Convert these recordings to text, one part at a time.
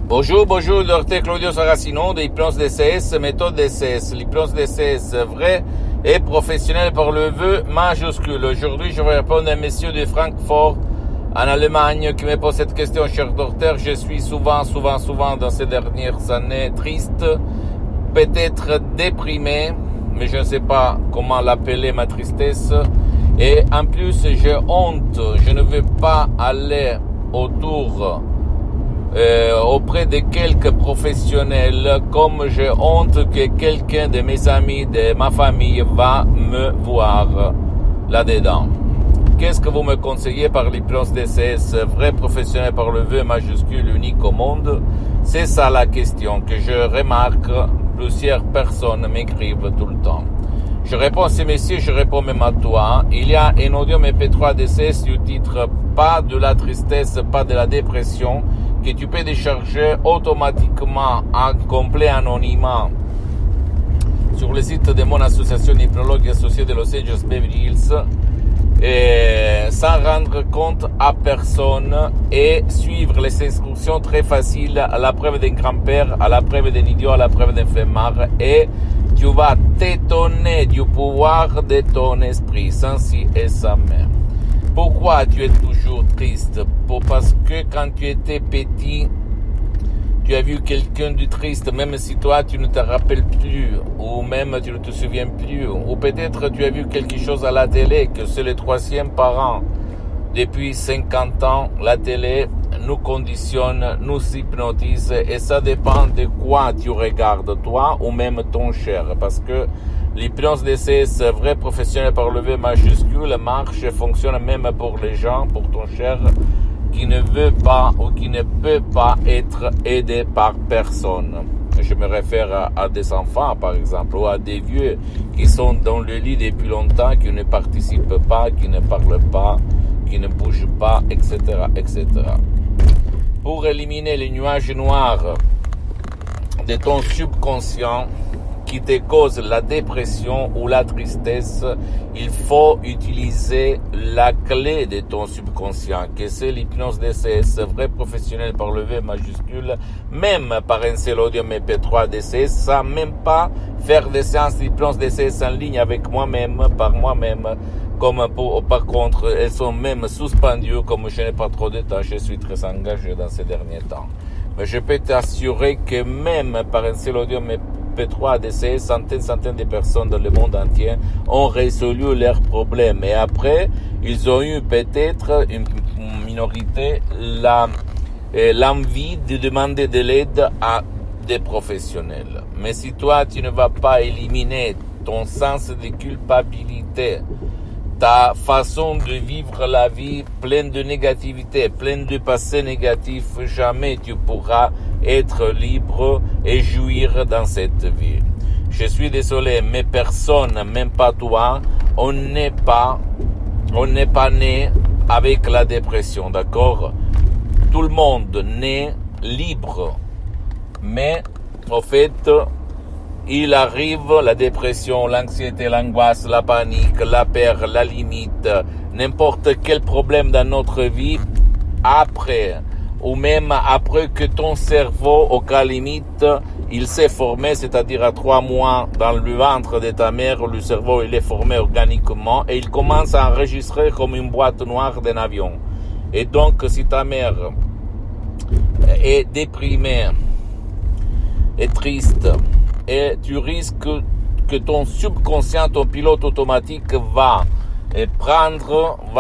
Bonjour, docteur Claudio Saracino de l'hypnose DCS, méthode DCS. L'hypnose DCS vrai et professionnel par le vœu majuscule. Aujourd'hui, je vais répondre à un monsieur de Francfort, en Allemagne, qui me pose cette question. Cher docteur, je suis souvent dans ces dernières années triste, peut-être déprimé, mais je ne sais pas comment l'appeler ma tristesse. Et en plus, j'ai honte, je ne veux pas aller auprès de quelques professionnels, comme j'ai honte que quelqu'un de mes amis, de ma famille va me voir là-dedans. Qu'est-ce que vous me conseillez par l'hypnose DCS, vrai professionnel par le vœu majuscule unique au monde? C'est ça la question que je remarque, plusieurs personnes m'écrivent tout le temps. Je réponds à ces messieurs, je réponds même à toi. Il y a un audio MP3 DCS du titre Pas de la tristesse, pas de la dépression, que tu peux décharger automatiquement en complet anonymat sur le site de mon association hypnologue associée de Los Angeles Beverly Hills, et sans rendre compte à personne, et suivre les instructions très faciles à la preuve d'un grand-père, à la preuve d'un idiot, à la preuve d'un flemmard, et tu vas t'étonner du pouvoir de ton esprit, sans si et sans mais. Pourquoi tu es toujours triste? Parce que quand tu étais petit, tu as vu quelqu'un de triste, même si toi tu ne te rappelles plus, ou même tu ne te souviens plus, ou peut-être tu as vu quelque chose à la télé, que c'est le troisième parent. Depuis 50 ans, la télé nous conditionne, nous hypnotise, et ça dépend de quoi tu regardes, toi ou même ton cher, parce que l'hypnose DCS, vrai professionnel par le V majuscule, marche et fonctionne même pour les gens, pour ton cher, qui ne veut pas ou qui ne peut pas être aidé par personne. Je me réfère à des enfants, par exemple, ou à des vieux qui sont dans le lit depuis longtemps, qui ne participent pas, qui ne parlent pas, qui ne bougent pas, etc., etc. Pour éliminer les nuages noirs de ton subconscient qui te cause la dépression ou la tristesse, il faut utiliser la clé de ton subconscient, que c'est l'hypnose DCS, vrai professionnel par le V majuscule, même par un seul audio MP3 DCS, sans même pas faire des séances d'hypnose DCS en ligne avec moi-même, par moi-même, par contre, elles sont même suspendues, comme je n'ai pas trop de temps, je suis très engagé dans ces derniers temps. Mais je peux t'assurer que même par un seul audio MP3 DCS, centaines de personnes dans le monde entier ont résolu leurs problèmes. Et après, ils ont eu peut-être une minorité l'envie de demander de l'aide à des professionnels. Mais si toi, tu ne vas pas éliminer ton sens de culpabilité, ta façon de vivre la vie pleine de négativité, pleine de passé négatif, jamais tu pourras être libre et jouir dans cette vie. Je suis désolé, mais personne, même pas toi, on n'est pas né avec la dépression, d'accord? Tout le monde naît libre, mais au fait, il arrive la dépression, l'anxiété, l'angoisse, la panique, la peur, la limite, n'importe quel problème dans notre vie après, ou même après que ton cerveau, au cas limite, il s'est formé, c'est-à-dire à 3 mois dans le ventre de ta mère, le cerveau il est formé organiquement et il commence à enregistrer comme une boîte noire d'un avion. Et donc, si ta mère est déprimée, est triste, et tu risques que ton subconscient, ton pilote automatique va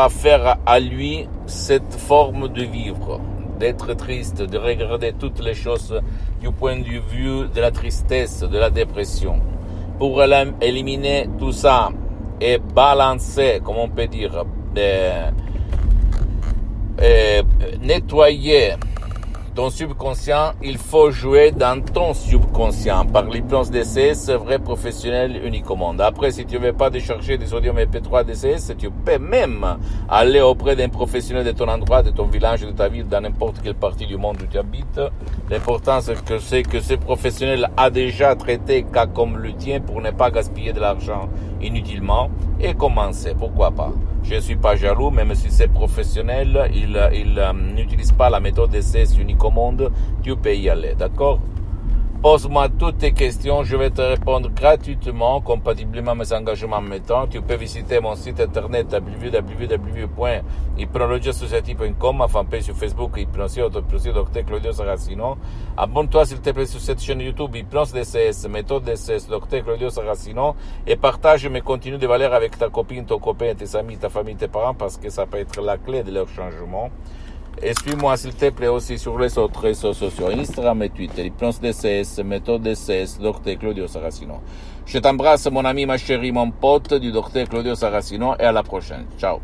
faire à lui cette forme de vivre, d'être triste, de regarder toutes les choses du point de vue de la tristesse, de la dépression. Pour éliminer tout ça et balancer, comme on peut dire, nettoyer ton subconscient, il faut jouer dans ton subconscient par l'hypnose DCS, vrai professionnel unique au monde. Après, si tu ne veux pas décharger des audios MP3 DCS, tu peux même aller auprès d'un professionnel de ton endroit, de ton village, de ta ville, dans n'importe quelle partie du monde où tu habites. L'important, c'est que ce professionnel a déjà traité cas comme le tien pour ne pas gaspiller de l'argent inutilement et commencer, pourquoi pas. Je ne suis pas jaloux, même si c'est professionnel, il n'utilise pas la méthode DCS unique au monde, tu peux y aller, d'accord? Pose-moi toutes tes questions, je vais te répondre gratuitement, compatiblement à mes engagements en même temps. Tu peux visiter mon site internet www.hypnologiassociative.com, ma fanpage sur Facebook, Hypnosie, Dr Claudio Saracino. Abonne-toi s'il te plaît sur cette chaîne YouTube, Hypnose DCS, méthode DCS, Dr Claudio Saracino, et partage mes contenus de valeur avec ta copine, ton copain, tes amis, ta famille, tes parents, parce que ça peut être la clé de leur changement. Et suis-moi s'il te plaît aussi sur les autres réseaux sociaux, Instagram et Twitter, Hypnose DCS, méthode DCS, Dr Claudio Saracino. Je t'embrasse mon ami, ma chérie, mon pote du Dr Claudio Saracino et à la prochaine. Ciao.